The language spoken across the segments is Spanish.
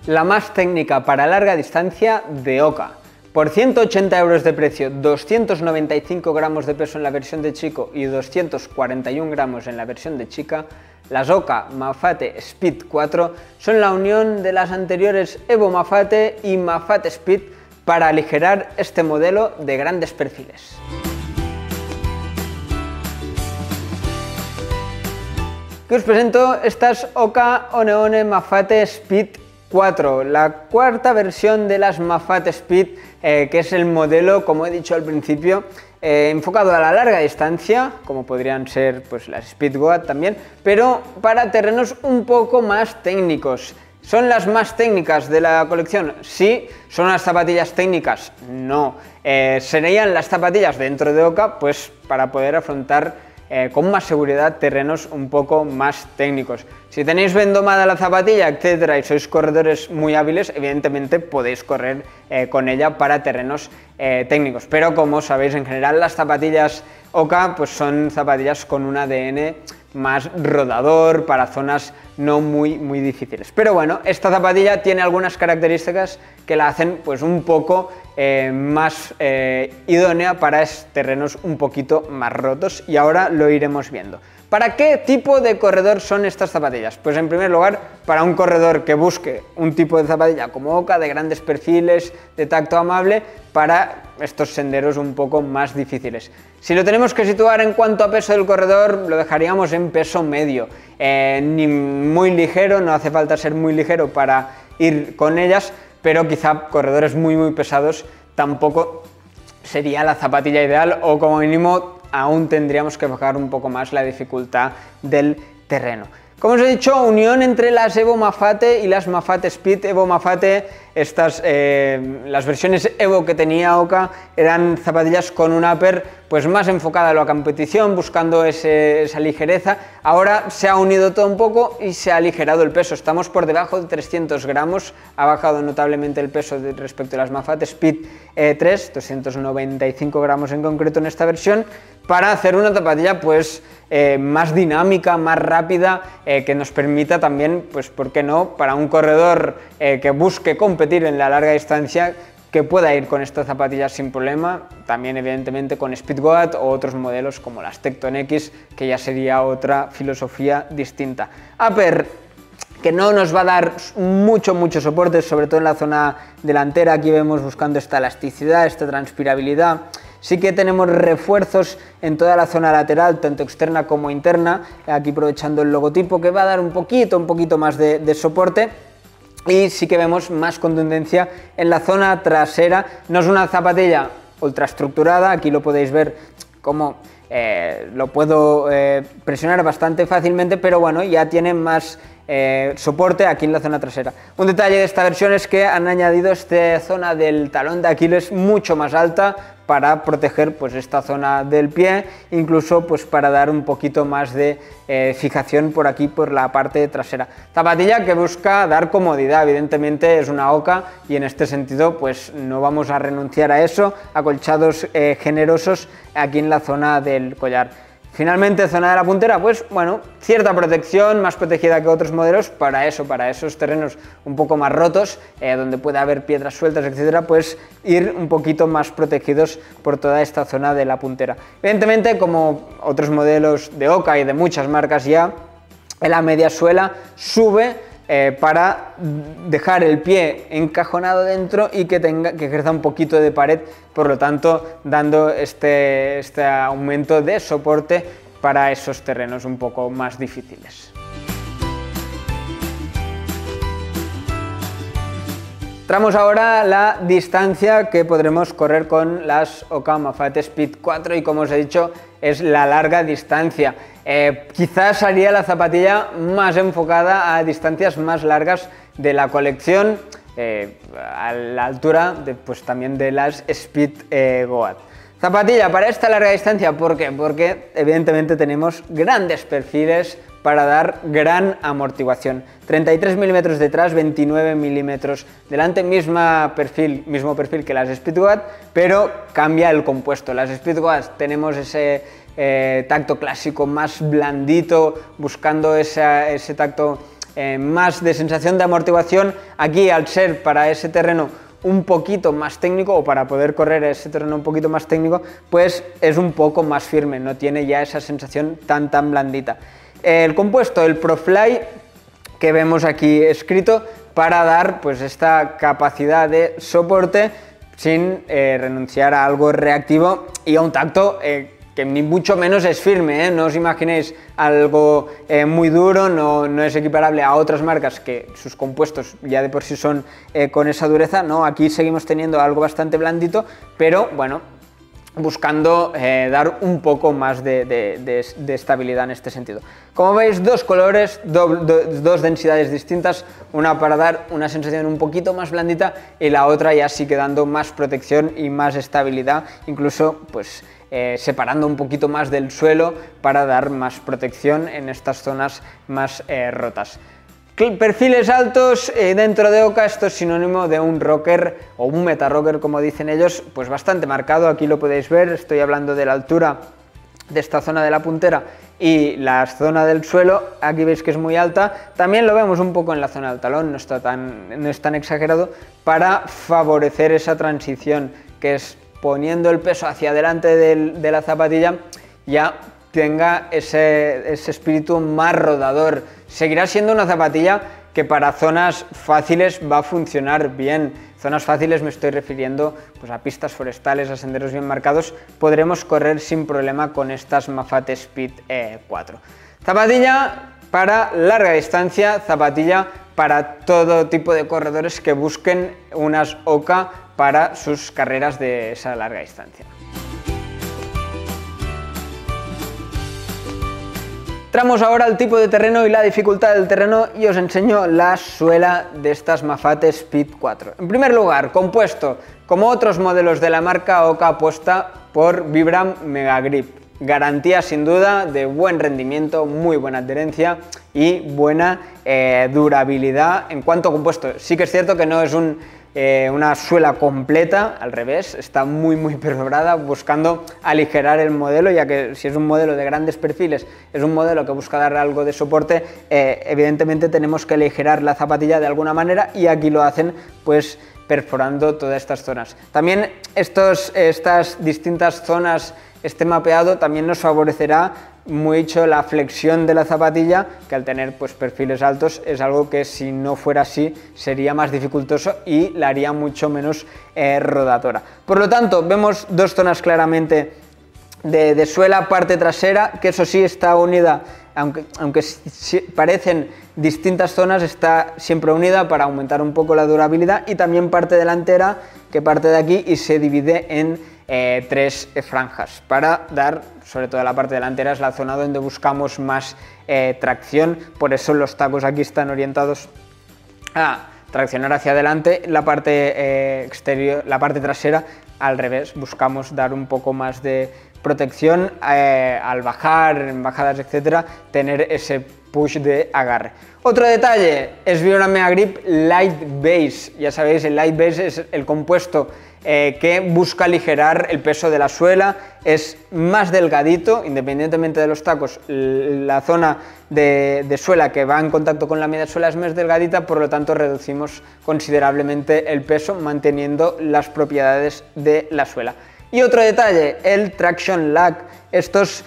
la más técnica para larga distancia de Oka. Por 180 euros de precio, 295 gramos de peso en la versión de chico y 241 gramos en la versión de chica, las Oka Mafate Speed 4 son la unión de las anteriores Evo Mafate y Mafate Speed para aligerar este modelo de grandes perfiles. Que os presento estas Oka One Mafate Speed 4, la cuarta versión de las Mafate Speed, que es el modelo, como he dicho al principio, enfocado a la larga distancia, como podrían ser pues, las Speed Goat también, pero para terrenos un poco más técnicos. ¿Son las más técnicas de la colección? Sí. ¿Son las zapatillas técnicas? No. ¿Serían las zapatillas dentro de Oka? Pues para poder afrontar con más seguridad terrenos un poco más técnicos. Si tenéis bien domada la zapatilla, etcétera, y sois corredores muy hábiles, evidentemente podéis correr con ella para terrenos técnicos. Pero como sabéis, en general las zapatillas Oka pues son zapatillas con un ADN más rodador para zonas no muy difíciles. Pero bueno, esta zapatilla tiene algunas características que la hacen pues un poco más idónea para terrenos un poquito más rotos, y ahora lo iremos viendo. ¿Para qué tipo de corredor son estas zapatillas? Pues en primer lugar, para un corredor que busque un tipo de zapatilla como Oka, de grandes perfiles, de tacto amable, para estos senderos un poco más difíciles. Si lo tenemos que situar en cuanto a peso del corredor, lo dejaríamos en peso medio, ni muy ligero, no hace falta ser muy ligero para ir con ellas, pero quizá corredores muy pesados tampoco sería la zapatilla ideal, o como mínimo aún tendríamos que bajar un poco más la dificultad del terreno. Como os he dicho, unión entre las Evo Mafate y las Mafate Speed. Evo Mafate, las versiones Evo que tenía Oka eran zapatillas con un upper pues más enfocada a la competición, buscando esa ligereza. Ahora se ha unido todo un poco y se ha aligerado el peso. Estamos por debajo de 300 gramos, ha bajado notablemente el peso respecto a las Mafate Speed 3, 295 gramos en concreto en esta versión, para hacer una zapatilla pues más dinámica, más rápida, que nos permita también, pues por qué no, para un corredor que busque competir en la larga distancia, que pueda ir con estas zapatillas sin problema. También evidentemente con Speed Goat o otros modelos como las Tecton X, que ya sería otra filosofía distinta. Upper que no nos va a dar mucho soporte, sobre todo en la zona delantera. Aquí vemos buscando esta elasticidad, esta transpirabilidad. Sí que tenemos refuerzos en toda la zona lateral, tanto externa como interna, aquí aprovechando el logotipo, que va a dar un poquito más de soporte. Y sí que vemos más contundencia en la zona trasera. No es una zapatilla ultraestructurada, aquí lo podéis ver como lo puedo presionar bastante fácilmente, pero bueno, ya tiene más soporte aquí en la zona trasera. Un detalle de esta versión es que han añadido esta zona del talón de Aquiles mucho más alta para proteger pues esta zona del pie, incluso pues para dar un poquito más de fijación por aquí, por la parte trasera. Zapatilla que busca dar comodidad, evidentemente es una Oka y en este sentido pues no vamos a renunciar a eso. Acolchados generosos aquí en la zona del collar. Finalmente, zona de la puntera, pues bueno, cierta protección, más protegida que otros modelos, para esos terrenos un poco más rotos, donde puede haber piedras sueltas, etcétera, pues ir un poquito más protegidos por toda esta zona de la puntera. Evidentemente, como otros modelos de Oka y de muchas marcas ya, la media suela sube para dejar el pie encajonado dentro y que ejerza un poquito de pared, por lo tanto dando este aumento de soporte para esos terrenos un poco más difíciles. Entramos ahora a la distancia que podremos correr con las Oka Mafate Speed 4 y, como os he dicho, es la larga distancia. Quizás sería la zapatilla más enfocada a distancias más largas de la colección, a la altura pues también de las Speed Goat. Zapatilla para esta larga distancia, ¿por qué? Porque evidentemente tenemos grandes perfiles para dar gran amortiguación. 33 milímetros detrás, 29 milímetros delante, mismo perfil que las Speed Goat, pero cambia el compuesto. Las Speed Goat tenemos ese tacto clásico más blandito, buscando ese tacto más de sensación de amortiguación. Aquí, al ser para ese terreno un poquito más técnico, o para poder correr ese terreno un poquito más técnico, pues es un poco más firme, no tiene ya esa sensación tan blandita. El compuesto, el ProFly, que vemos aquí escrito, para dar pues esta capacidad de soporte sin renunciar a algo reactivo y a un tacto que ni mucho menos es firme, no os imaginéis algo muy duro, no es equiparable a otras marcas que sus compuestos ya de por sí son con esa dureza, no, aquí seguimos teniendo algo bastante blandito, pero bueno, buscando dar un poco más de estabilidad en este sentido. Como veis, dos colores, dos densidades distintas, una para dar una sensación un poquito más blandita y la otra ya sí que dando más protección y más estabilidad, incluso pues separando un poquito más del suelo para dar más protección en estas zonas más rotas. Perfiles altos dentro de Oka, esto es sinónimo de un rocker o un meta rocker, como dicen ellos, pues bastante marcado. Aquí lo podéis ver, estoy hablando de la altura de esta zona de la puntera y la zona del suelo. Aquí veis que es muy alta, también lo vemos un poco en la zona del talón, no es tan exagerado, para favorecer esa transición, que es poniendo el peso hacia adelante de la zapatilla, ya tenga ese espíritu más rodador. Seguirá siendo una zapatilla que para zonas fáciles va a funcionar bien. Zonas fáciles me estoy refiriendo pues a pistas forestales, a senderos bien marcados. Podremos correr sin problema con estas Mafate Speed 4. Zapatilla para larga distancia, zapatilla para todo tipo de corredores que busquen unas Oka para sus carreras de esa larga distancia. Entramos ahora al tipo de terreno y la dificultad del terreno y os enseño la suela de estas Mafate Speed 4. En primer lugar, compuesto, como otros modelos de la marca, Oka apuesta por Vibram Mega Grip. Garantía sin duda de buen rendimiento, muy buena adherencia y buena durabilidad en cuanto a compuesto. Sí que es cierto que no es una suela completa, al revés, está muy perforada, buscando aligerar el modelo, ya que si es un modelo de grandes perfiles, es un modelo que busca dar algo de soporte, evidentemente tenemos que aligerar la zapatilla de alguna manera y aquí lo hacen pues perforando todas estas zonas. También estas distintas zonas, este mapeado también nos favorecerá mucho la flexión de la zapatilla, que al tener pues perfiles altos es algo que si no fuera así sería más dificultoso y la haría mucho menos rodadora. Por lo tanto, vemos dos zonas claramente de suela, parte trasera, que eso sí está unida, aunque parecen distintas zonas, está siempre unida para aumentar un poco la durabilidad, y también parte delantera, que parte de aquí y se divide en tres franjas para dar, sobre todo la parte delantera es la zona donde buscamos más tracción, por eso los tacos aquí están orientados a traccionar hacia adelante, la parte exterior, la parte trasera al revés, buscamos dar un poco más de protección al bajar, en bajadas, etcétera, tener ese push de agarre. Otro detalle es Vibram Mega Grip Light Base. Ya sabéis, el Light Base es el compuesto que busca aligerar el peso de la suela, es más delgadito, independientemente de los tacos, la zona de suela que va en contacto con la media suela es más delgadita, por lo tanto reducimos considerablemente el peso manteniendo las propiedades de la suela. Y otro detalle, el Traction Lag, estos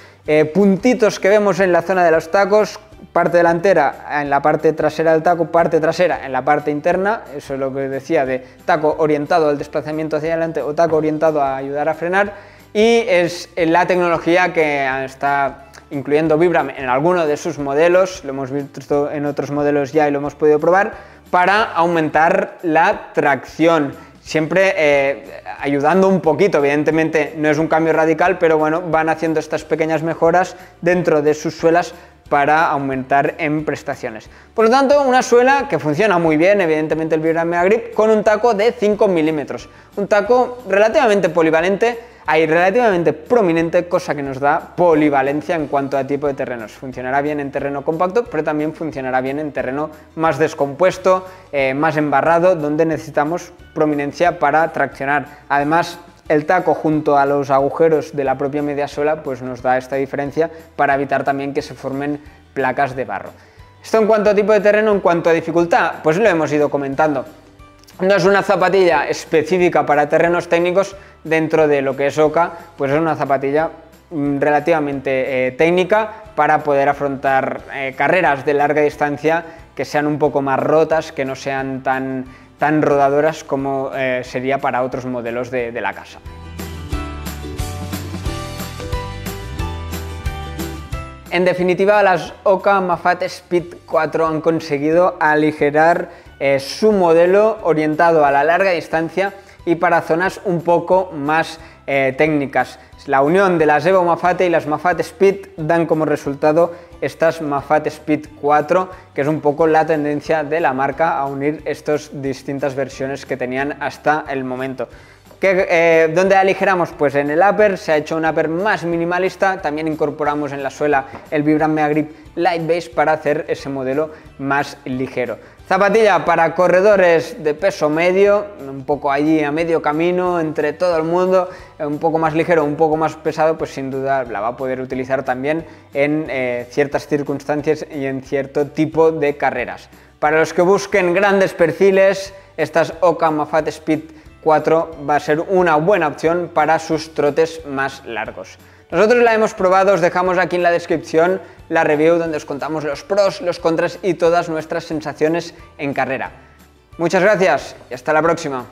puntitos que vemos en la zona de los tacos, parte delantera en la parte trasera del taco, parte trasera en la parte interna, eso es lo que decía de taco orientado al desplazamiento hacia adelante o taco orientado a ayudar a frenar, y es la tecnología que está incluyendo Vibram en alguno de sus modelos, lo hemos visto en otros modelos ya y lo hemos podido probar, para aumentar la tracción. Siempre ayudando un poquito, evidentemente no es un cambio radical, pero bueno, van haciendo estas pequeñas mejoras dentro de sus suelas para aumentar en prestaciones. Por lo tanto, una suela que funciona muy bien, evidentemente el Vibram Mega Grip, con un taco de 5 milímetros. Un taco relativamente polivalente, relativamente prominente, cosa que nos da polivalencia en cuanto a tipo de terrenos. Funcionará bien en terreno compacto, pero también funcionará bien en terreno más descompuesto, más embarrado, donde necesitamos prominencia para traccionar. Además, el taco junto a los agujeros de la propia media suela pues nos da esta diferencia para evitar también que se formen placas de barro. Esto en cuanto a tipo de terreno, en cuanto a dificultad, pues lo hemos ido comentando. No es una zapatilla específica para terrenos técnicos dentro de lo que es Hoka, pues es una zapatilla relativamente técnica para poder afrontar carreras de larga distancia que sean un poco más rotas, que no sean tan rodadoras como sería para otros modelos de la casa. En definitiva, las Hoka Mafate Speed 4 han conseguido aligerar su modelo orientado a la larga distancia y para zonas un poco más técnicas. La unión de las Evo Mafate y las Mafate Speed dan como resultado estas Mafate Speed 4, que es un poco la tendencia de la marca a unir estas distintas versiones que tenían hasta el momento. ¿Dónde aligeramos? Pues en el upper se ha hecho un upper más minimalista, también incorporamos en la suela el Vibram Mega Grip Light Base para hacer ese modelo más ligero. Zapatilla para corredores de peso medio, un poco allí a medio camino entre todo el mundo, un poco más ligero, un poco más pesado, pues sin duda la va a poder utilizar también en ciertas circunstancias y en cierto tipo de carreras. Para los que busquen grandes perfiles, estas Hoka Mafate Speed 4 va a ser una buena opción para sus trotes más largos. Nosotros la hemos probado, os dejamos aquí en la descripción la review donde os contamos los pros, los contras y todas nuestras sensaciones en carrera. Muchas gracias y hasta la próxima.